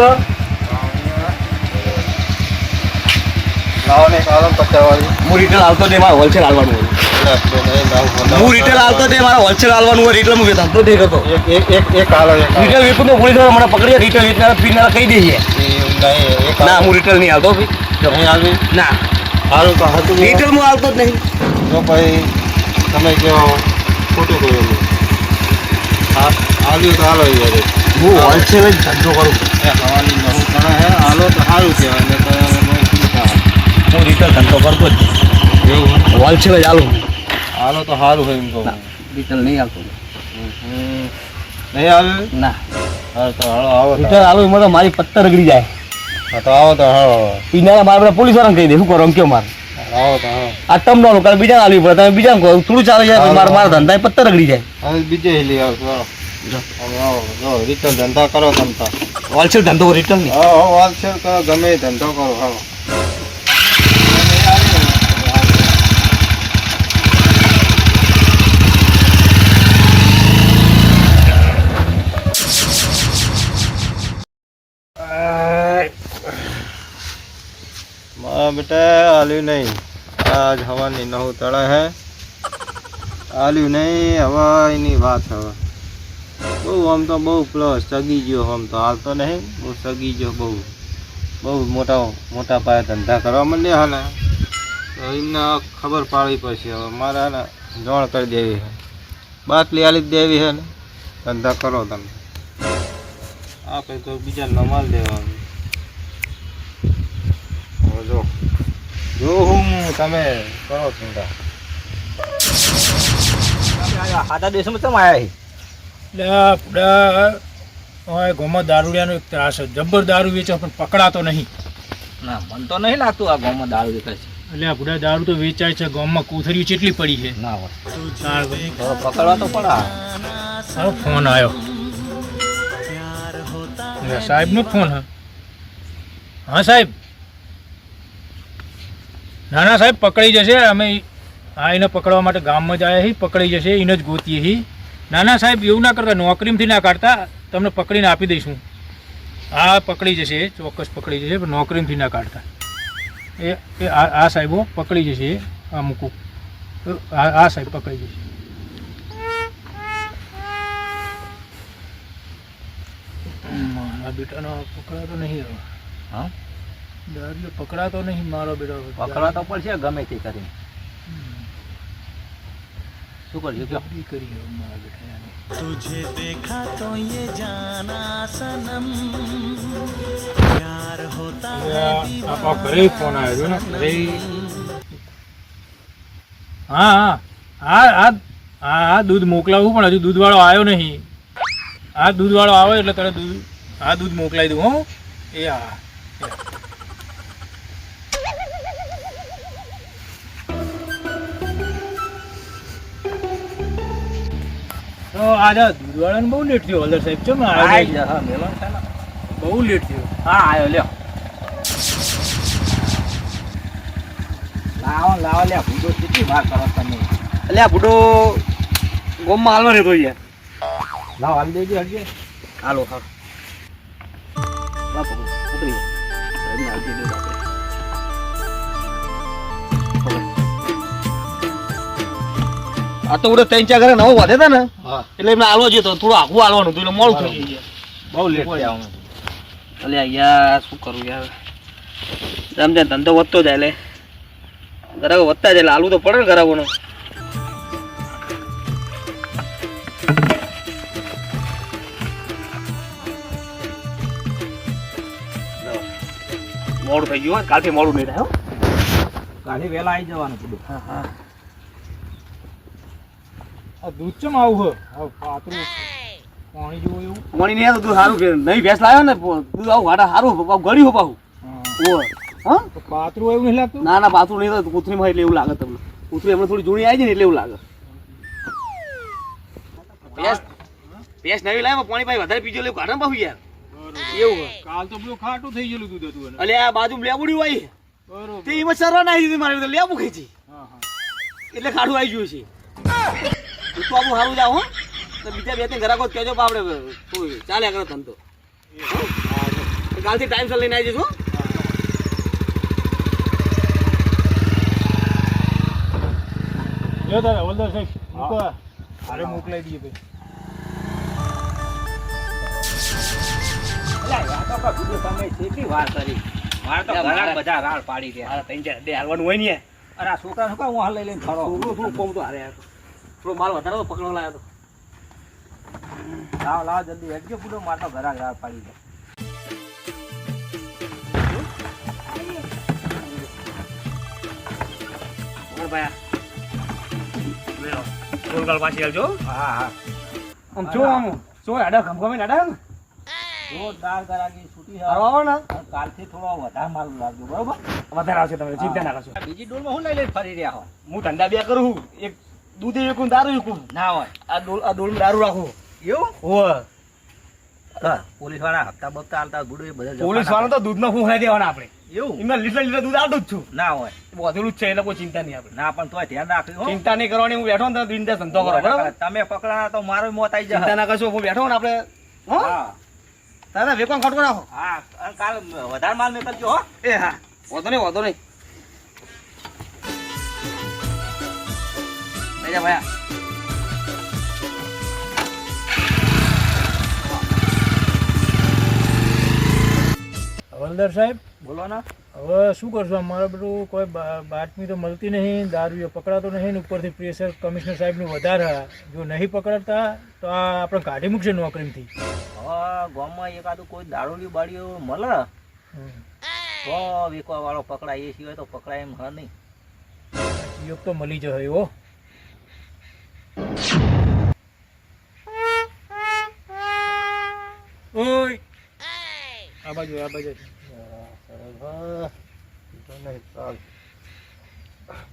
હે લાવો ને કાલો 50 વાળી હું રિટેલ આવતો દે મારે હોલસેલ હાલવાનું હોય હું રિટેલ આવતો દે મારે હોલસેલ હાલવાનું હોય એટલે હું ધંધો દે કરતો એક હાલો રિટેલ વેચું તો પોલીસ મને પકડીએ રિટેલ વેચનારા પીનારા કહી દઈએ ના હું રિટેલ નહીં આવતો નહીં આવી ના સારું તો હતું રિટેલ હું આવતો જ નહીં જો ભાઈ તમે જો ખોટું કરેલું આવ્યું તો હાલો યાર હું હોલસેલ જ ધંધો કરું હવાની નવું ઘણા હે હાલો તો સારું કહેવાય ને તો હું રિટેલ ધંધો કરતો જ એવું હોલસેલ જ હાલું હાલો તો સારું હોય એમ કહું રિટેલ નહીં આવતો નહીં આવે ના હા તો હાલો આવો રિટેલ હાલું એમાં તો મારી પત્તર રગડી જાય હા તો આવો તો હાલો પીનારા મારે પોલીસ વાળાને કહી દે શું કરો એમ કયો મારે આવો તો હાલો આ તમને કાલે બીજાને હાલવી પડે તમે બીજાને કહો થોડું ચાલે જાય મારા ધંધા પત્તર રગડી જાય હવે બીજે લઈ આવજો હાલો હવે આવો જો રિટેલ ધંધા કરો તમતા હોલસેલ ધંધો રિટેલ નહીં હા હોલસેલ કરો ગમે એ ધંધો કરો હાલો बेटा आलू नहीं आज हवा नहीं नहु तड़ा है आलू नहीं हवा नहीं बात हवा बहु हम तो बहु प्लस सगी जो हम तो हाल तो नहीं बहु सगी जो बहु बहु मोटा मोटा पाया धंधा करवा मंडे हाल तो इमने खबर पाड़ी पड़े हवे मारा ने जाण कर देवी है बाटली आली देवी है ने धंधा करो तमे आप तो बीजा नमाल देवा जो जो हूँ तमे करो चिंता આધા દેશમાં કેમ આયા હવે ગોમાં દારૂડિયાનો એક ત્રાસ છે જબ્બર દારૂ વેચે પણ પકડાતો નહીં ના મન તો નહીં લાગતું આ ગામમાં દારૂ દેખાય છે એટલે આપણા દારૂ તો વેચાય છે ગામમાં કોથરીઓ કેટલી પડી છે ના હોય ભાઈ પકડવા તો પડા હવે ફોન આવ્યો સાહેબનો ફોન હા હા સાહેબ ના ના સાહેબ પકડી જશે અમે હા એને પકડવા માટે ગામમાં જ આવ્યા છીએ પકડી જશે એને જ ગોતીએ છીએ ના ના સાહેબ એવું ના કરતા નોકરીમાંથી ના કાઢતા તમને પકડીને આપી દઈશું હા પકડી જશે ચોક્કસ પકડી જશે પણ નોકરીમાંથી ના કાઢતા એ આ સાહેબો પકડી જશે આ મૂકું આ સાહેબ પકડી જશે મારા બેટાનો પકડાતો નહીં હવે હા દારૂ પકડાતો નહીં મારો બેટો પકડવા તો પડશે ગમે તે કરીને શું કરજો કયો કરી મારા બેટા तुझे देखा तो ये जाना सनम प्यार होता है આપા ઘરે ફોન આવ્યો ને ઘરે હા હા હા હા દૂધ મોકલાવું પણ હજુ દૂધવાળો આવ્યો નહીં આ દૂધવાળો આવે એટલે તરત દૂધ આ દૂધ મોકલાવી દઉં હો એ હા તો આજે દૂધવાળાને બહુ લેટ થયો હલદર સાહેબ ચમ આવ્યો હા મેલન છે ને બહુ લેટ થયો હા આવ્યો લ્યો લાવો લ્યા ભૂડો કેટલી વાર કરો તમે એટલે આ ભૂડો ગોમમાં હાલવા રહેતો યાર લાવ હાલ દેજો હરજે હાલો હા બાપુ ઉતરી સાહેબને હાલ દેજો આપણે આ તો ઉડે 3-4 ઘરે નવો વધે હતા ને એટલે એમને હાલવા જોઈએ તો થોડું આખું હાલવાનું હતું એટલે મોડું થઈ ગયું બહુ લેટ થઈ આવવાનું એટલે યાર શું કરું યાર જેમ જેમ ધંધો વધતો જાય એટલે ગ્રાહકો વધતા જાય એટલે હાલવું તો પડે ને ગ્રાહકોને મોડું થઈ ગયું કાલથી મોડું નહીં થાય કાલે વહેલા આવી જવાનું બધું હા હા આ દૂધ ચમ આવું હે પાતળું પાણી જેવું એવું પાણી નહીં તો દૂધ સારું કે નહીં ભેંસ લાવ્યો ને દૂધ આવું વાટા સારું ગળ્યું હો પાછું હા તો પાતળું એવું નહીં લાગતું ના ના પાછું નહીં તો કૂતરીમાં એટલે એવું લાગે તમને કૂતરી હમણાં થોડી જૂની આવી જાય ને એટલે એવું લાગે ભેંસ નવી લાવ્યો પાણી ભાઈ વધારે પીજો લેવું કાઢે પાછું યાર એવું કાલ તો પેલું ખાટું થઈ ગયેલું દૂધ હતું એટલે આ બાજુ લેબુડી હોય બરોબર તે એમાં સરવા નાખી દીધી મારે લેબુ ખાઈ છે હા હા એટલે ખાડું આવી ગયું છે તો આપણું સારું જાવ હો તો બીજા બે ત્રણ ઘરાકો કહેજો આપણે ચાલ્યા કરો ધંધો કાલથી ટાઈમસર લઈને આવી જઈશું. જો તારે હવલદાર સાહેબ મૂકો હારે મોકલાઈ દઈએ ભાઈ. મારે તો ઘણા બધા રાડ પાડી ગયા. મારે ત્રણ ચાર બે હાલવાનું હોય ને. અરે આ છોકરા શું કામ હું હાલ લઈ લઈને ફરો. થોડું કોમ તો હારે હતો. થોડો માલ વધારે તો પકડવા લાવ્યો હતો. લાવ જલ્દી હેડજો પૂરો. મારે તો ઘણા રાડ પાડી ગયા. ગોલગાલ પાછી હાલજો. હા હા આમ જો આમ જો હેડા ગમગમે હેડા ને જોરદાર કરાગી છૂટી આવો ને. કાલથી થોડો વધારે માલ લાગજો બરોબર. વધારે આવશે તમે ચિંતા ના કરશો. બીજી ડોલમાં હું લઈ લઈને ફરી રહ્યા હો. હું ધંધા બે કરું છું. એક દૂધ વેકું દારૂ વેકું ના હોય. આ ડોલમાં દારૂ રાખું એવું હોય. પોલીસ વાળા હપ્તા બપ્તા આલતા ગુડો એ બધા પોલીસ વાળા તો દૂધ નો ફૂંકાઈ દેવાના આપણે એવું એમને લીટર લીટર દૂધ આવતું જ છું ના હોય વધેલું જ છે એટલે કોઈ ચિંતા નહીં આપણે ના પણ તોય ધ્યાન રાખજો ચિંતા નહીં કરવાની. હું બેઠો ને બિંદાસ ધંધો કરો બરાબર. તમે પકડા તો મારો મોત આવી જાય. ચિંતા ના કરશો. હું બેઠો ને આપણે હા દાદા વેકવાન ખટકો રાખો. હા કાલ વધારે માલ નીકળજો હો. એ હા વાંધો નહીં વાંધો નહીં. લઈ જા ભાઈ. હવલદાર સાહેબ બોલો ને. હવે શું કરશું? અમારે બધું કોઈ બાતમી તો મળતી નહીં, દારૂ પકડાતો નહીં ને ઉપરથી પ્રેશર કમિશનર સાહેબનું વધારે. જો નહીં પકડતા તો આ આપણે કાઢી મૂકશે નોકરીમાંથી. હવે ગામમાં એકાદું કોઈ દારૂલી બાળીઓ મળે તો વેકવા વાળો પકડાય. એ સિવાય તો પકડાય એમ હા નહીં. યોગ તો મળી જશે એવો. ઓય આ બાજુ આ બાજુ.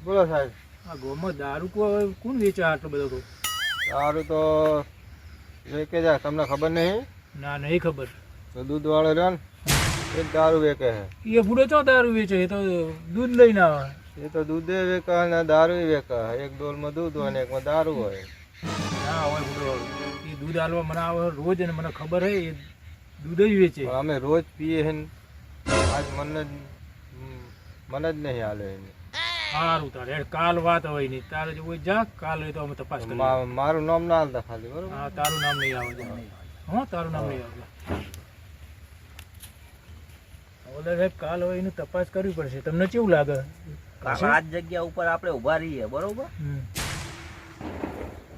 બોલો સાહેબ. આ ગોમાં દારૂ કોણ વેચે આટલો બધો? તો દારૂ તો વેચે જાય. તમને ખબર નહીં? ના નહીં ખબર. તો દૂધ વાળો રહ્યો ને એ જ દારૂ વેચે છે. એ ફૂડે ચો દારૂ વેચે? એ તો દૂધ લઈને આવે. એ તો દૂધે વેચે અને દારૂ વેચે. એક ડોલમાં દૂધ હોય ને એકમાં દારૂ હોય. ના હોય ફૂડો. એ દૂધ હાલવા મને આવે રોજ અને મને ખબર હે એ દૂધ જ વેચે. પણ અમે રોજ પીએ છે ને આજ મને જ નહીં હાલે એને. સારું તારે કાલ વાત હોય નહીં. તારે જો કોઈ જા કાલ હોય તો અમે તપાસ કરીએ. મારું નામ ના હાલતા ખાલી બરોબર. હા તારું નામ નહીં આવે. હા તારું નામ નહીં આવે. હવલદાર સાહેબ કાલ હોય એની તપાસ કરવી પડશે. તમને કેવું લાગે? આ જગ્યા ઉપર આપણે ઉભા રહીએ બરોબર.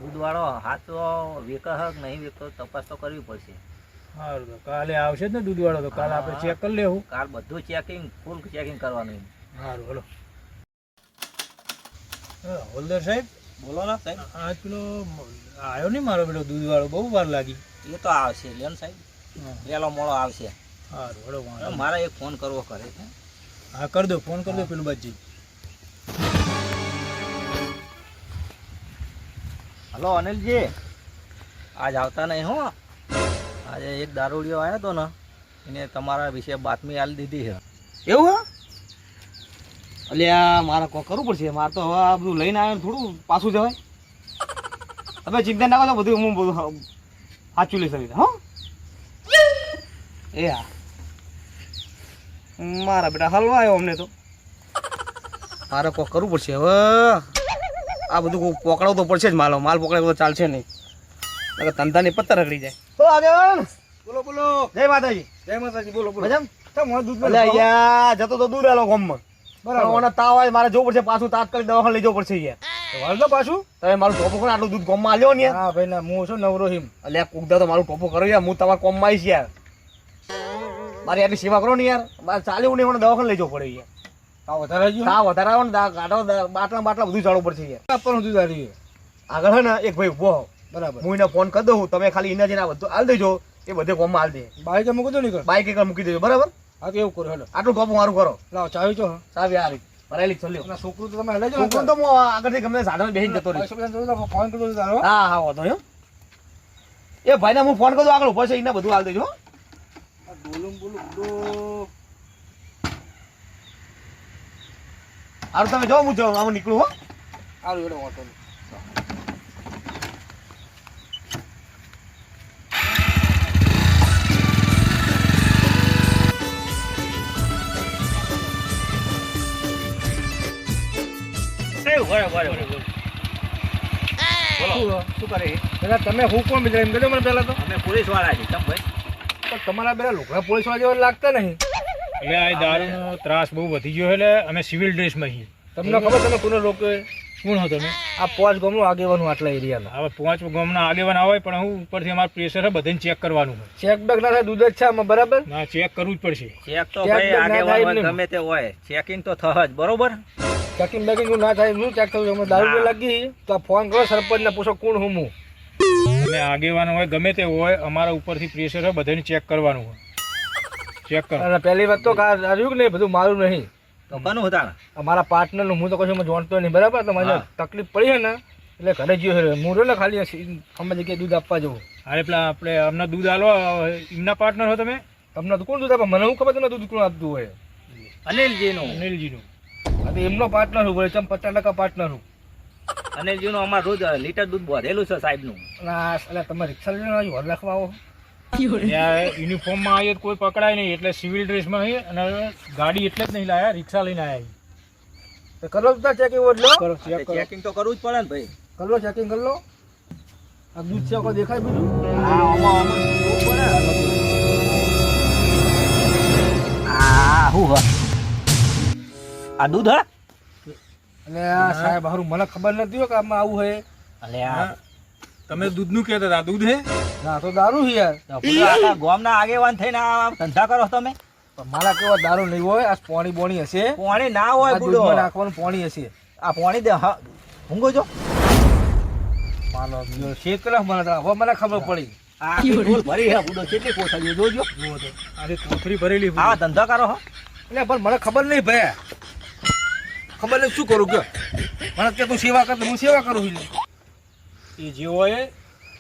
દૂધ વાળો હાથ વેકા હક નહીં વેકતો તપાસ તો કરવી પડશે. સારું તો કાલે આવશે જ ને દૂધ વાળો તો કાલે આપણે ચેક કરી લેવું. કાલ બધું ચેકિંગ ફૂલ ચેકિંગ કરવાનું. સારું હલો. હવલદાર સાહેબ બોલો ને સાહેબ. આજ પેલો આવ્યો નહીં મારો પેલો દૂધ વાળો? બહુ વાર લાગી. એ તો આવશે લેન સાહેબ. વહેલો મોડો આવશે. સારું હલો. મારે એક ફોન કરવો કરે છે. હા કરી દો. ફોન કરી દો પેલું બાજી. હલો અનિલજી. આજ આવતા નહીં હો. આજે એક દારૂડિયો આવ્યો હતો ને એને તમારા વિશે બાતમી આલી દીધી છે. એવું હા? અલ્યા મારે કોઈ કરવું પડશે. મારે તો હવે આ બધું લઈને આવ્યો થોડું પાછું જવાય. તમે ચિંતા ના કરો. બધું હું બધું સાચું લઈ શકીશ. હા એ હા મારા બેટા હલવા આવ્યો અમને તો. મારે કોઈ કરવું પડશે હવે. આ બધું પકડાવું તો પડશે જ. માલ પકડાય તો ચાલશે નહીં. ધંધાની પત્તા રગડી જાય. તો આગળ બોલો બોલો. જય માતાજી. જય માતાજી. બોલો બોલો. દૂધ જતો તો દૂર આલો ગામમાં. બરાબર. તાવ આવે મારે જવું પડશે પાછું. તાત્કાલિક દવાખાને લઈ જવું પડશે યાર. પાછું તમે મારું ટોપો કરીને આટલું દૂધ ગામમાં આલ્યો ને. હા ભાઈ ના હું છું નવરો હિમ. એટલે કુકદા તો મારું ટોપો કરો યાર. હું તમારા કોમમાં આવીશ યાર. મારી આટલી સેવા કરો ને યાર. મારે ચાલ્યું નહીં મને દવાખાને લઈ જવું પડે યાર. તાવ વધારે આવે ને ગાંઠો બાટલા બધું ચાલવું પડશે યાર. આપવાનું દૂધ આવી આગળ હે ને એક ભાઈ ઉભો. બરાબર. હું એને ફોન કરી દઉં. તમે ખાલી એને જઈને આ બધું હાલ દેજો. એ બધે કોમમાં હાલ દે. બાઈક મૂકી દો નહીં. બાઈક એક મૂકી દેજો. બરાબર. હા તો એવું કરો. હેલો આટલું ટોપ મારું કરો. લાવો ચાવી છો. ચાવી આ રીત ભરાયેલી ચાલ્યો. છોકરું તો તમે લઈ જાઓ. છોકરું તો હું આગળથી ગમે સાધન બેસી જતો રહી. ફોન કરી દો. હા હા વાંધો નહીં. એ ભાઈને હું ફોન કરું આગળ ઉપર છે એને બધું હાલ દેજો. સારું તમે જાઓ. હું જાઉં આમ નીકળું. હો સારું એનો વાંધો નહીં. શું કરે પેલા તમે હું કોણ બીજા એમ કહેજો મને પેલા તો અમે પોલીસ વાળા છીએ તમ ભાઈ પણ તમારા પેલા લોકડા પોલીસ વાળા જેવા લાગતા નહીં. એટલે આ દારૂનો ત્રાસ બહુ વધી ગયો એટલે અમે સિવિલ ડ્રેસમાં છીએ. તમને ખબર તમે કોને રોક્યો? કોણ હો તમે? આ 5 ગામનું આગેવાનું આટલા એરિયાના. હવે 5 ગામના આગેવાન આવે પણ હું ઉપરથી અમારું પ્રેશર છે બધાને ચેક કરવાનું હોય. ચેક બેક ના થાય દૂધ જ છે આમાં બરાબર? ના ચેક કરવું જ પડશે. ચેક તો ભાઈ આગેવાન હોય ગમે તે હોય ચેકિંગ તો થવા જ બરોબર. ચેકિંગ બેકિંગ ના થાય શું ચેક કરવું? અમે દારૂ લાગી તો ફોન કરો સરપંચને પૂછો કોણ હું હું. અમે આગેવાન હોય ગમે તે હોય અમારા ઉપરથી પ્રેશર હોય બધાને ચેક કરવાનું હોય. ચેક કરો. અને પહેલી વાત તો આવ્યું કે નહીં બધું મારું નહીં તો બનું હતા અમારા પાર્ટનરનું હું તો કશું જાણતો નહીં બરાબર. તો મને તકલીફ પડી છે ને એટલે ઘરે ગયો છે હું ને ખાલી અમે જગ્યાએ દૂધ આપવા જવું. અરે પેલા આપણે અમને દૂધ આલો એમના પાર્ટનર હો તમે? તમને તો કોણ દૂધ આપે? મને શું ખબર તમને દૂધ કોણ આપતું હોય? અનિલજીનું. હવે એમનો પાર્ટનર હું બોલે 50% પાર્ટનર હું. અનિલજીનું અમાર રોજ લીટર દૂધ વધેલું છે સાહેબનું. એટલે તમે રિક્ષા લઈને વર રાખવા આવો? યુનિફોર્મમાં આવીએ કોઈ પકડાય નહીં એટલે સિવિલ ડ્રેસમાં આવી અને ગાડી એટલે જ નહીં લાયા રિક્ષા લઈને આવ્યા. કરો ચેક એવો કરો ચેકિંગ તો કરવું જ પડે ને ભાઈ. કરો ચેકિંગ કરી લો. આ દૂધ છે કોઈ દેખાય બીજું? હા આમાં જોવું પડે. આ હું હ આ દૂધ હ અને આ સાહેબ હારું મને ખબર નથી હો કે આમાં આવું હે. અલે આ તમે દૂધનું કહેતા હતા દૂધ હે? ના તો દારૂ છે યાર. આખા ગામના આગેવાન થઈને આ ધંધા કરો તમે? મારા કેવા દારૂ નહીં હોય. આ પોણી બોણી હશે. પોણી ના હોય બુડો. નાખવાનું પોણી હશે. આ પોણી દે ઊંઘો જો માનો શેક કરો મને હવે મને ખબર પડી. આ ઢોલ ભરી હે બુડો કેટલી કોથળી જોજો. આ કોથળી ભરેલી. આ ધંધા કરો હો. એટલે પણ મને ખબર નહીં ભાઈ. ખબર નહીં શું કરું કે મને કે તું સેવા કર હું સેવા કરું છું. એ જે હોય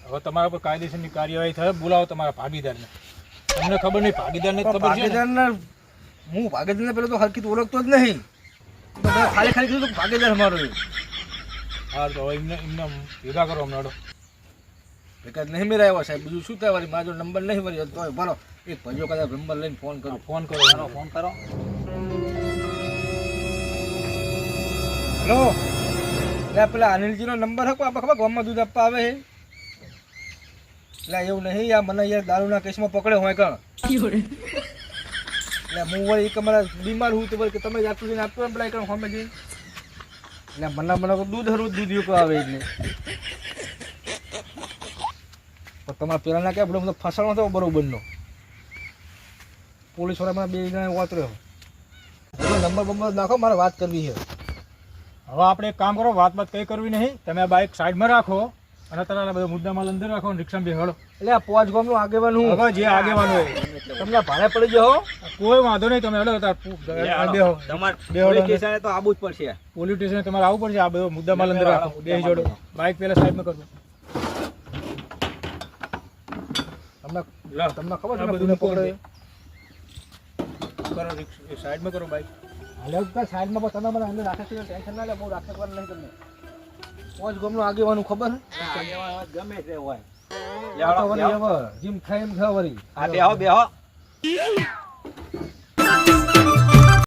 હવે તમારા પર કાયદેસરની કાર્યવાહી થાય. બોલાવો તમારા ભાગીદારને. તમને ખબર નહીં ભાગીદારને ખબર છે? ભાગીદારને હું ભાગીદારને પેલો તો હરકત ઓળખતો જ નહીં. તો ખાલી કીધું ભાગીદાર અમારો. હા તો એમને ભેગા કરો હમણાં. ભેગા નહીં મેરા આવ્યા સાહેબ. બીજું શું થાય વળી મારો નંબર નહીં વળી તો બોલો એક ભાઈઓ કદાચ નંબર લઈને ફોન કરો. ફોન કરો ફોન કરો. હેલો એટલે પેલા અનિલજીનો નંબર હતો આપણે ખબર ગામમાં દૂધ આપવા આવે છે? એટલે એવું નહીં આ મને યાર દારૂના કેસમાં પકડ્યો હોય કણ. એટલે હું વળી એક અમારા બીમાર હું તો વળી કે તમે આટલું જઈને આપતો એમ પેલા કણ હોમે જઈને. એટલે મને દૂધ હરું દૂધ યુકો આવે એટલે પણ તમારા પેલાના ક્યાં બધો ફસાણો હતો બરોબરનો. પોલીસ વાળા મને 2 જણા વાતર્યો. નંબર બંબર નાખો મારે વાત કરવી છે. હવે આપણે એક કામ કરો વાત કઈ કરવી નહીં. તમે આ બાઇક સાઈડમાં રાખો અને તમારા બધા મુદ્દામાલ અંદર રાખો અને રિક્ષામાં બેહાડો. એટલે આ 5 ગામનું આગેવાન હું હવે જે આગેવાન હોય તમને ભારે પડી જાઓ કોઈ વાંધો નહીં. તમે હેડો બેહો. પોલીસ સ્ટેશને તો આવવું જ પડશે. પોલીસ સ્ટેશને તમારે આવવું પડશે. આ બધો મુદ્દામાલ અંદર રાખો. બેસી જોડો. બાઇક પહેલા સાઈડમાં કરજો. તમને ખબર છે બધું પકડે કરો સાઈડમાં કરો બાઇક. હાલે સાઈડમાં પણ તમે મને અંદર રાખે છે ટેન્શન ના લે. બહુ રાખવાનું નહીં તમને. 5 ગામનું આગેવાનું ખબર ગમે તે હોય જીમ ખાઈ એમ થા વળી. આ બેહો